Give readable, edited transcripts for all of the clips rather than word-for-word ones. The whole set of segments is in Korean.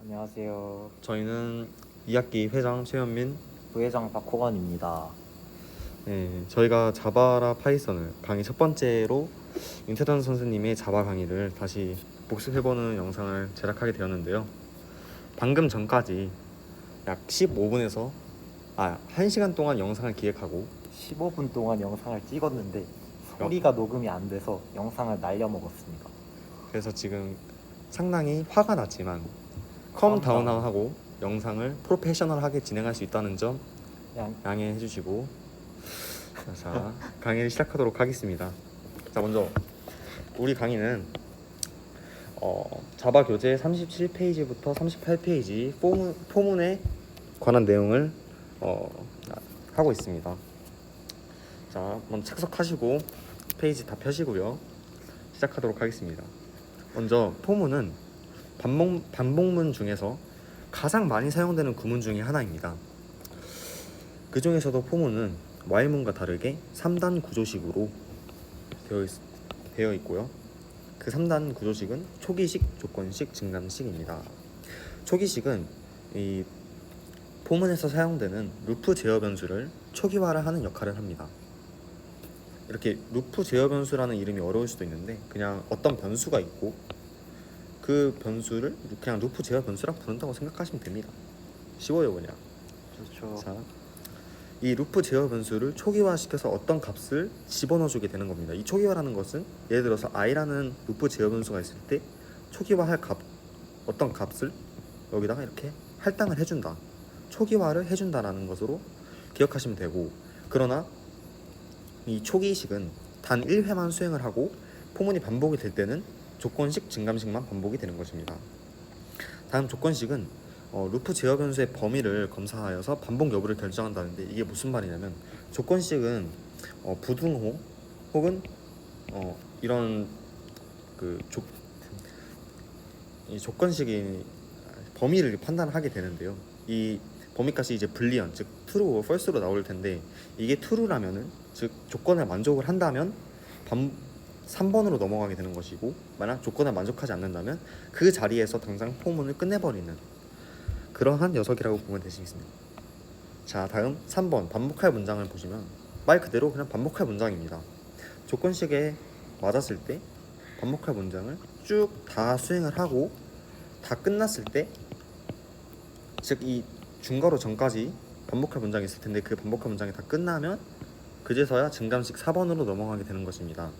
안녕하세요. 저희는 2학기 회장 최현민. 부회장 박호건입니다. 네, 저희가 자바라 파이썬을 강의 첫 번째로 윤태단 선생님의 자바 강의를 다시 복습해보는 영상을 제작하게 되었는데요. 방금 전까지 약 15분에서 1시간 동안 영상을 기획하고 15분 동안 영상을 찍었는데 소리가 녹음이 안 돼서 영상을 날려먹었습니다. 그래서 지금 상당히 화가 났지만 컴다운하고 영상을 프로페셔널하게 진행할 수 있다는 점 양해해 주시고, 자 강의를 시작하도록 하겠습니다. 자, 먼저 우리 강의는 자바 교재 37페이지부터 38페이지 포문에 관한 내용을 하고 있습니다. 자, 먼저 착석하시고 페이지 다 펴시고요. 시작하도록 하겠습니다. 먼저 포문은 반복문 중에서 가장 많이 사용되는 구문 중에 하나입니다. 그 중에서도 포문은 while문과 다르게 3단 구조식으로 되어 있고요. 그 3단 구조식은 초기식, 조건식, 증감식입니다. 초기식은 이 포문에서 사용되는 루프 제어 변수를 초기화를 하는 역할을 합니다. 이렇게 루프 제어 변수라는 이름이 어려울 수도 있는데 그냥 어떤 변수가 있고 그 변수를 그냥 루프 제어 변수라고 부른다고 생각하시면 됩니다. 쉬워요, 그냥. 그렇죠. 자, 이 루프 제어 변수를 초기화시켜서 어떤 값을 집어넣어주게 되는 겁니다. 이 초기화라는 것은 예를 들어서 i라는 루프 제어 변수가 있을 때 초기화할 어떤 값을 여기다가 이렇게 할당을 해준다, 초기화를 해준다라는 것으로 기억하시면 되고, 그러나 이 초기식은 단 1회만 수행을 하고 포문이 반복이 될 때는 조건식, 증감식만 반복이 되는 것입니다. 다음 조건식은 루프 제어 변수의 범위를 검사하여서 반복 여부를 결정한다는데, 이게 무슨 말이냐면 조건식은 부등호 혹은 이런 이 조건식이 범위를 판단하게 되는데요. 이 범위값이 이제 불리언, 즉 true, false로 나올 텐데, 이게 true라면은 즉 조건에 만족을 한다면 3번으로 넘어가게 되는 것이고, 만약 조건에 만족하지 않는다면 그 자리에서 당장 포문을 끝내버리는 그러한 녀석이라고 보면 되시겠습니다. 자, 다음 3번 반복할 문장을 보시면 말 그대로 그냥 반복할 문장입니다. 조건식에 맞았을 때 반복할 문장을 쭉 다 수행을 하고 다 끝났을 때, 즉 이 중괄호 전까지 반복할 문장이 있을 텐데 그 반복할 문장이 다 끝나면 그제서야 증감식 4번으로 넘어가게 되는 것입니다.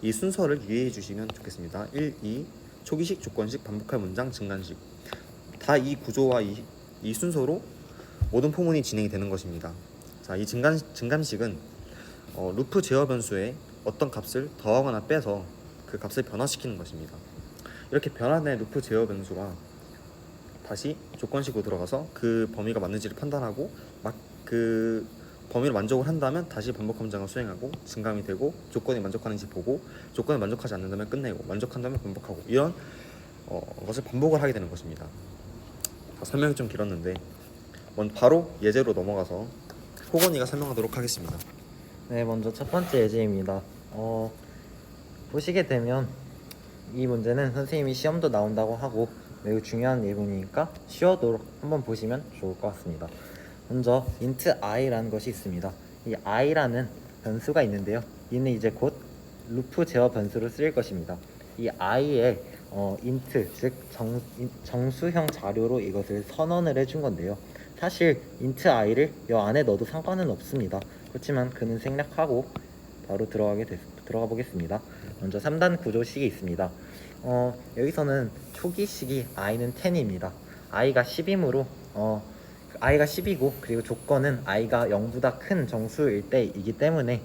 이 순서를 유의해 주시면 좋겠습니다. 1, 2, 초기식, 조건식, 반복할 문장, 증감식. 다 이 구조와 이 순서로 모든 포문이 진행이 되는 것입니다. 자, 이 증감식은 루프 제어 변수에 어떤 값을 더하거나 빼서 그 값을 변화시키는 것입니다. 이렇게 변화된 루프 제어 변수가 다시 조건식으로 들어가서 그 범위가 맞는지를 판단하고 그 범위를 만족을 한다면 다시 반복 문장을 수행하고 증감이 되고, 조건이 만족하는지 보고 조건이 만족하지 않는다면 끝내고 만족한다면 반복하고, 이런 것을 반복을 하게 되는 것입니다. 설명이 좀 길었는데 바로 예제로 넘어가서 호건이가 설명하도록 하겠습니다. 네, 먼저 첫 번째 예제입니다. 보시게 되면 이 문제는 선생님이 시험도 나온다고 하고 매우 중요한 예문이니까 쉬어도 한번 보시면 좋을 것 같습니다. 먼저 int i라는 것이 있습니다. 이 i라는 변수가 있는데요. 이는 이제 곧 루프 제어 변수로 쓰일 것입니다. 이 i에 int, 즉 정수형 자료로 이것을 선언을 해준 건데요. 사실 int i를 이 안에 넣어도 상관은 없습니다. 그렇지만 그는 생략하고 바로 들어가 보겠습니다. 먼저 3단 구조식이 있습니다. 여기서는 초기식이 i는 10입니다. i가 10이므로 i가 10이고, 그리고 조건은 i가 0보다 큰 정수일 때이기 때문에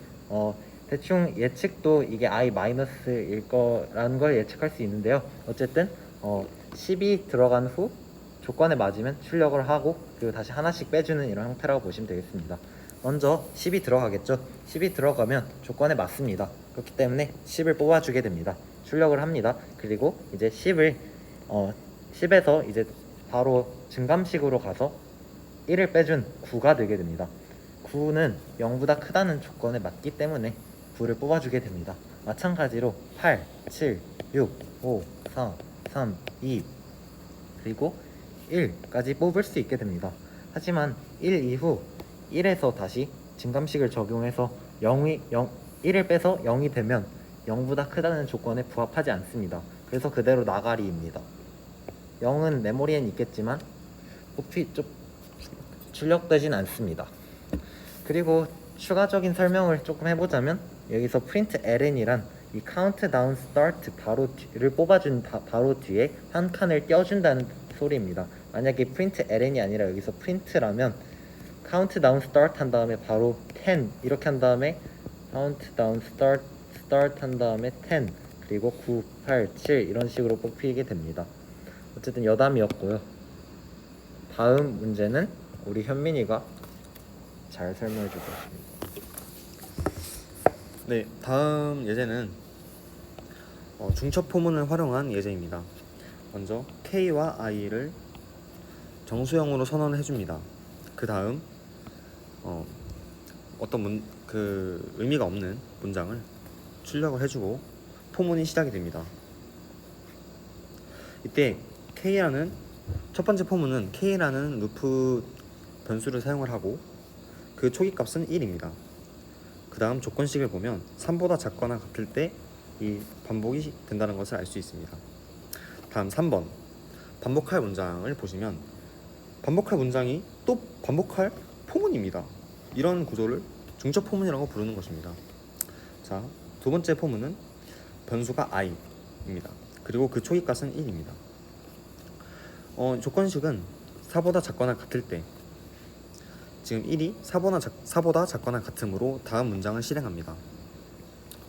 대충 예측도 이게 i-일 거라는 걸 예측할 수 있는데요. 어쨌든 10이 들어간 후 조건에 맞으면 출력을 하고 그리고 다시 하나씩 빼주는 이런 형태라고 보시면 되겠습니다. 먼저 10이 들어가겠죠. 10이 들어가면 조건에 맞습니다. 그렇기 때문에 10을 뽑아주게 됩니다. 출력을 합니다. 그리고 이제 10에서 이제 바로 증감식으로 가서 1을 빼준 9가 되게 됩니다. 9는 0보다 크다는 조건에 맞기 때문에 9를 뽑아주게 됩니다. 마찬가지로 8, 7, 6, 5, 4, 3, 2 그리고 1까지 뽑을 수 있게 됩니다. 하지만 1 이후 1에서 다시 증감식을 적용해서 1을 빼서 0이 되면 0보다 크다는 조건에 부합하지 않습니다. 그래서 그대로 나가리입니다. 0은 메모리엔 있겠지만 출력되진 않습니다. 그리고 추가적인 설명을 조금 해보자면 여기서 println이란 이 countdown start 를 뽑아준 바로 뒤에 한 칸을 띄워준다는 소리입니다. 만약에 println이 아니라 여기서 print라면 countdown start 한 다음에 바로 10 이렇게 한 다음에 countdown start 한 다음에 10 그리고 9, 8, 7 이런 식으로 뽑히게 됩니다. 어쨌든 여담이었고요. 다음 문제는 우리 현민이가 잘 설명해 줄 것입니다. 네, 다음 예제는 중첩 포문을 활용한 예제입니다. 먼저 K와 I를 정수형으로 선언을 해줍니다. 그 다음 어떤 의미가 없는 문장을 출력을 해주고 포문이 시작이 됩니다. 이때 K라는 첫 번째 포문은 K라는 루프 변수를 사용을 하고 그 초기 값은 1입니다. 그 다음 조건식을 보면 3보다 작거나 같을 때 이 반복이 된다는 것을 알 수 있습니다. 다음 3번 반복할 문장을 보시면 반복할 문장이 또 반복할 포문입니다. 이런 구조를 중첩 포문이라고 부르는 것입니다. 자, 두 번째 포문은 변수가 i입니다. 그리고 그 초기 값은 1입니다. 조건식은 4보다 작거나 같을 때 지금 1이 4보다 작거나 같으므로 다음 문장을 실행합니다.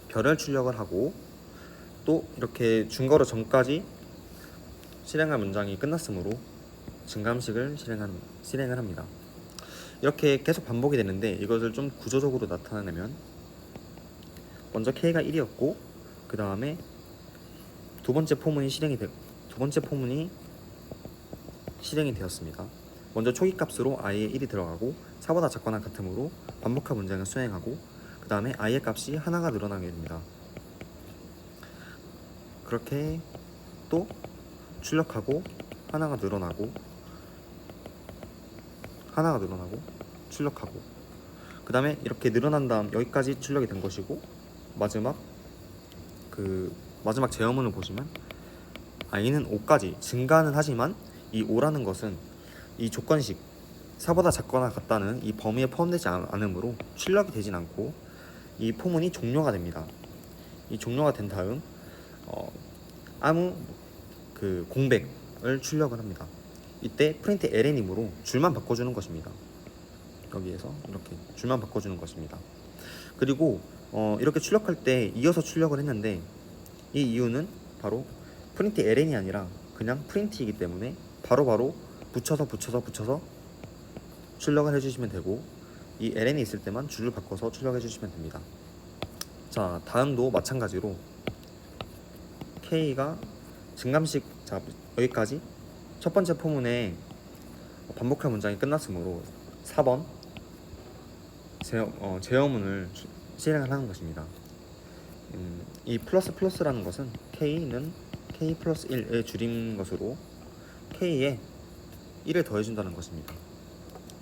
별을 출력을 하고 또 이렇게 중괄호 전까지 실행할 문장이 끝났으므로 증감식을 실행을 합니다. 이렇게 계속 반복이 되는데 이것을 좀 구조적으로 나타내면 먼저 K가 1이었고 그 다음에 두 번째 포문이 실행이 되었습니다. 먼저 초기 값으로 i의 1이 들어가고 4보다 작거나 같으므로 반복할 문장을 수행하고 그 다음에 i의 값이 하나가 늘어나게 됩니다. 그렇게 또 출력하고 하나가 늘어나고 출력하고 그 다음에 이렇게 늘어난 다음 여기까지 출력이 된 것이고 마지막 제어문을 보시면 i는 5까지 증가는 하지만 이 5라는 것은 이 조건식 4보다 작거나 같다는 이 범위에 포함되지 않으므로 출력이 되진 않고 이 포문이 종료가 됩니다. 이 종료가 된 다음 아무 공백을 출력을 합니다. 이때 println이므로 줄만 바꿔주는 것입니다. 여기에서 이렇게 줄만 바꿔주는 것입니다. 그리고 이렇게 출력할 때 이어서 출력을 했는데 이 이유는 바로 println이 아니라 그냥 print이기 때문에 바로바로 붙여서 출력을 해주시면 되고 이 ln이 있을 때만 줄을 바꿔서 출력해 주시면 됩니다. 자, 다음도 마찬가지로 K가 증감식, 자 여기까지 첫 번째 포문에 반복할 문장이 끝났으므로 4번 제어문을 실행을 하는 것입니다. 이 플러스라는 것은 K는 K 플러스 1의 줄인 것으로 K에 1을 더해준다는 것입니다.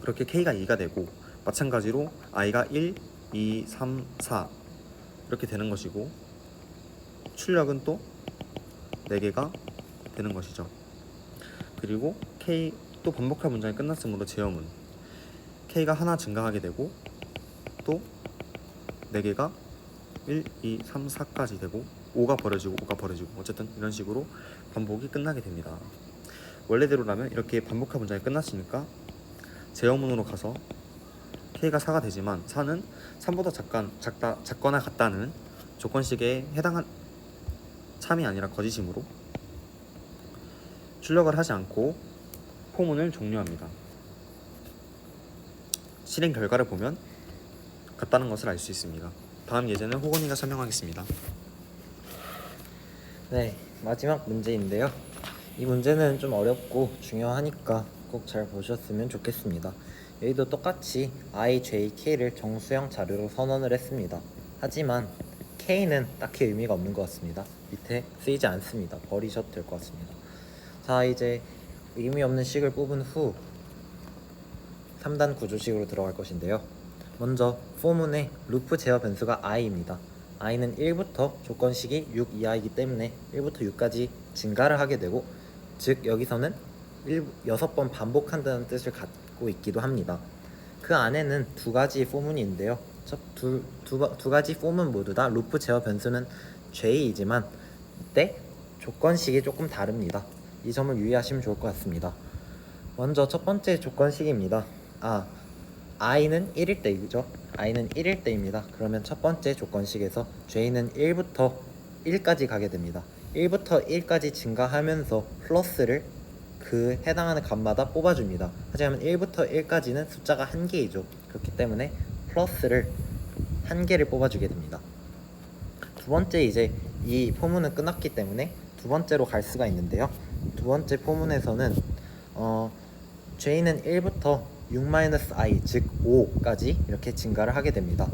그렇게 K가 2가 되고 마찬가지로 I가 1, 2, 3, 4 이렇게 되는 것이고 출력은 또 4개가 되는 것이죠. 그리고 K 또 반복할 문장이 끝났으므로 제어문 K가 하나 증가하게 되고 또 4개가 1, 2, 3, 4까지 되고 5가 버려지고 어쨌든 이런 식으로 반복이 끝나게 됩니다. 원래대로라면 이렇게 반복할 문장이 끝났으니까 제어문으로 가서 K가 4가 되지만 4는 3보다 작거나 같다는 조건식에 해당한 참이 아니라 거짓이므로 출력을 하지 않고 포문을 종료합니다. 실행 결과를 보면 같다는 것을 알 수 있습니다. 다음 예제는 호건이가 설명하겠습니다. 네, 마지막 문제인데요. 이 문제는 좀 어렵고 중요하니까 꼭 잘 보셨으면 좋겠습니다. 여기도 똑같이 i, j, k를 정수형 자료로 선언을 했습니다. 하지만 k는 딱히 의미가 없는 것 같습니다. 밑에 쓰이지 않습니다. 버리셔도 될 것 같습니다. 자, 이제 의미 없는 식을 뽑은 후 3단 구조식으로 들어갈 것인데요. 먼저 포문의 루프 제어 변수가 i입니다. i는 1부터 조건식이 6 이하이기 때문에 1부터 6까지 증가를 하게 되고, 즉 여기서는 6번 반복한다는 뜻을 갖고 있기도 합니다. 그 안에는 두 가지 포문이 있는데요. 두 가지 포문 모두 다 루프 제어 변수는 j이지만 이때 조건식이 조금 다릅니다. 이 점을 유의하시면 좋을 것 같습니다. 먼저 첫 번째 조건식입니다. i는 1일 때이죠. i는 1일 때입니다. 그러면 첫 번째 조건식에서 j는 1부터 1까지 가게 됩니다. 1부터 1까지 증가하면서 플러스를 그 해당하는 값마다 뽑아줍니다. 하지만 1부터 1까지는 숫자가 1개이죠. 그렇기 때문에 플러스를 1개를 뽑아주게 됩니다. 두 번째, 이제 이 포문은 끝났기 때문에 두 번째로 갈 수가 있는데요. 두 번째 포문에서는 j는 1부터 6-i 즉 5까지 이렇게 증가를 하게 됩니다.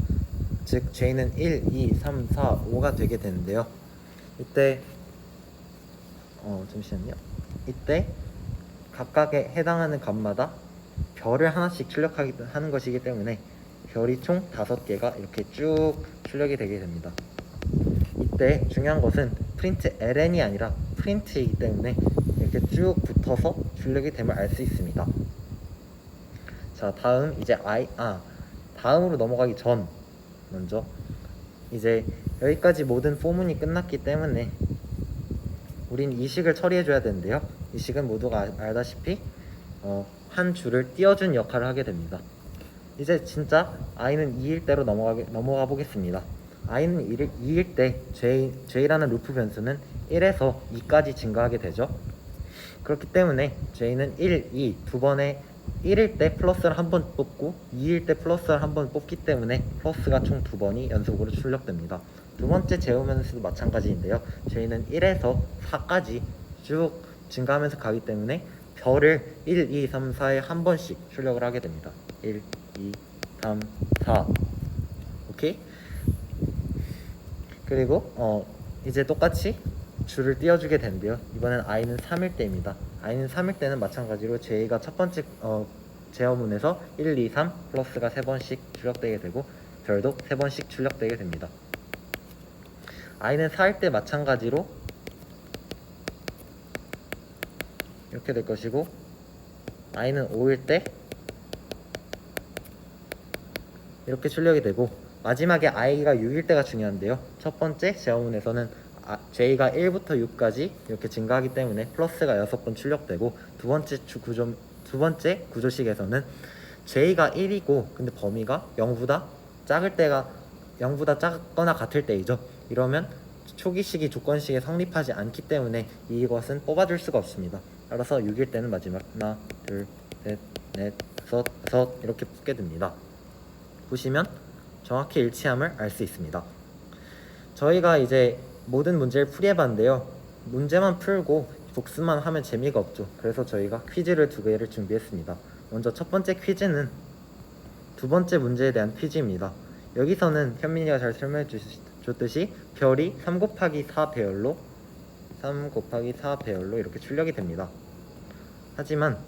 즉 j는 1, 2, 3, 4, 5가 되게 되는데요. 이때 잠시만요. 이때 각각에 해당하는 값마다 별을 하나씩 출력하는 것이기 때문에 별이 총 5개가 이렇게 쭉 출력이 되게 됩니다. 이때 중요한 것은 프린트 ln이 아니라 프린트이기 때문에 이렇게 쭉 붙어서 출력이 됨을 알 수 있습니다. 자, 다음 이제 다음으로 넘어가기 전 먼저 이제 여기까지 모든 포문이 끝났기 때문에 우린 이 식을 처리해 줘야 되는데요. 이 식은 모두가 알다시피 한 줄을 띄워준 역할을 하게 됩니다. 이제 진짜 i는 2일 때로 넘어가 보겠습니다. i는 2일 때 j라는 루프 변수는 1에서 2까지 증가하게 되죠. 그렇기 때문에 j는 1, 2 두 번에 1일 때 플러스를 한 번 뽑고 2일 때 플러스를 한 번 뽑기 때문에 플러스가 총 2번이 연속으로 출력됩니다. 두 번째 제어 변수도 마찬가지인데요. j는 1에서 4까지 쭉 증가하면서 가기 때문에 별을 1, 2, 3, 4에 한 번씩 출력을 하게 됩니다. 1, 2, 3, 4 오케이? 그리고 이제 똑같이 줄을 띄워주게 되는데요. 이번엔 i는 3일 때입니다. i는 3일 때는 마찬가지로 j가 첫 번째 제어문에서 1, 2, 3 플러스가 3번씩 출력되게 되고 별도 3번씩 출력되게 됩니다. i는 4일 때 마찬가지로 이렇게 될 것이고, i는 5일 때 이렇게 출력이 되고, 마지막에 i가 6일 때가 중요한데요. 첫 번째 제어문에서는 j가 1부터 6까지 이렇게 증가하기 때문에 플러스가 6번 출력되고, 두 번째 구조식에서는 j가 1이고 근데 범위가 0보다 작거나 같을 때이죠. 이러면 초기식이 조건식에 성립하지 않기 때문에 이것은 뽑아줄 수가 없습니다. 따라서 6일 때는 마지막 하나, 둘, 셋, 넷, 다섯 이렇게 뽑게 됩니다. 보시면 정확히 일치함을 알 수 있습니다. 저희가 이제 모든 문제를 풀이해봤는데요. 문제만 풀고 복습만 하면 재미가 없죠. 그래서 저희가 퀴즈를 2개를 준비했습니다. 먼저 첫 번째 퀴즈는 두 번째 문제에 대한 퀴즈입니다. 여기서는 현민이가 잘 설명해 줬듯이 별이 3 곱하기 4 배열로 이렇게 출력이 됩니다. 하지만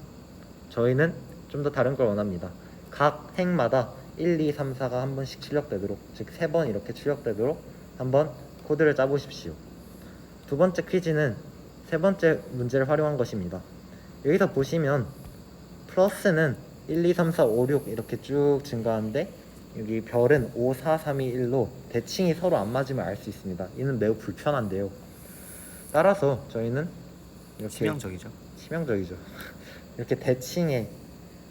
저희는 좀 더 다른 걸 원합니다. 각 행마다 1, 2, 3, 4가 한 번씩 출력되도록, 즉 3번 이렇게 출력되도록 한번 코드를 짜보십시오. 두 번째 퀴즈는 세 번째 문제를 활용한 것입니다. 여기서 보시면 플러스는 1, 2, 3, 4, 5, 6 이렇게 쭉 증가하는데 여기 별은 5, 4, 3, 2, 1로 대칭이 서로 안 맞으면 알 수 있습니다. 이는 매우 불편한데요. 따라서 저희는 이렇게 치명적이죠. 이렇게 대칭에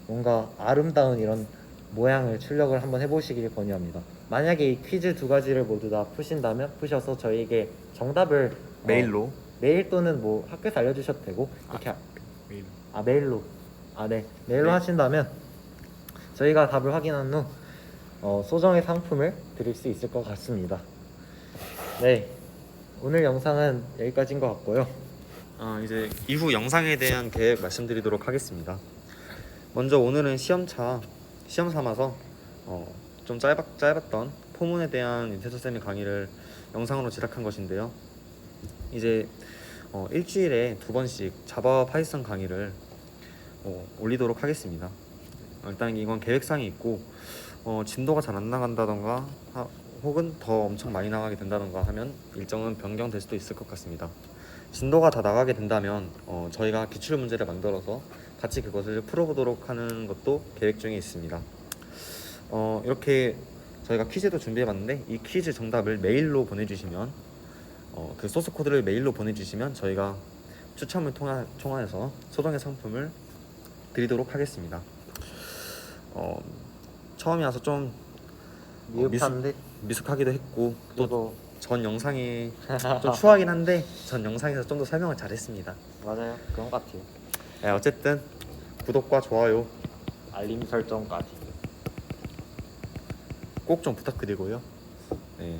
뭔가 아름다운 이런 모양을 출력을 한번 해보시길 권유합니다. 만약에 이 퀴즈 2가지를 모두 다 푸셔서 저희에게 정답을 메일 또는 뭐 학교에서 알려주셔도 되고 이렇게 메일로 네. 하신다면 저희가 답을 확인한 후 소정의 상품을 드릴 수 있을 것 같습니다. 네, 오늘 영상은 여기까지인 것 같고요. 이제 이후 영상에 대한 계획 말씀드리도록 하겠습니다. 먼저 오늘은 시험 삼아서 좀 짧았던 포문에 대한 윤태서 쌤의 강의를 영상으로 제작한 것인데요. 이제 일주일에 2번씩 자바와 파이썬 강의를 올리도록 하겠습니다. 일단 이건 계획상이 있고 진도가 잘 안 나간다던가 혹은 더 엄청 많이 나가게 된다던가 하면 일정은 변경될 수도 있을 것 같습니다. 진도가 다 나가게 된다면 저희가 기출 문제를 만들어서 같이 그것을 풀어보도록 하는 것도 계획 중에 있습니다. 이렇게 저희가 퀴즈도 준비해봤는데 이 퀴즈 정답을 메일로 보내주시면 그 소스 코드를 메일로 보내주시면 저희가 추첨을 통해서 소정의 상품을 드리도록 하겠습니다. 처음이라서 좀 미흡한데 미숙하기도 했고 또 그리고 전 영상이 좀 추하긴 한데 전 영상에서 좀 더 설명을 잘했습니다. 맞아요. 그런 것 같아요. 네, 어쨌든 구독과 좋아요 알림 설정까지. 꼭 좀 부탁드리고요. 네,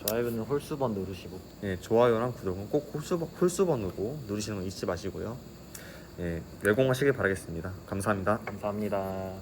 좋아요는 홀수번 누르시고. 네, 좋아요랑 구독은 꼭 홀수번으로 누르시는 거 잊지 마시고요. 네, 열공하시길 바라겠습니다. 감사합니다. 감사합니다.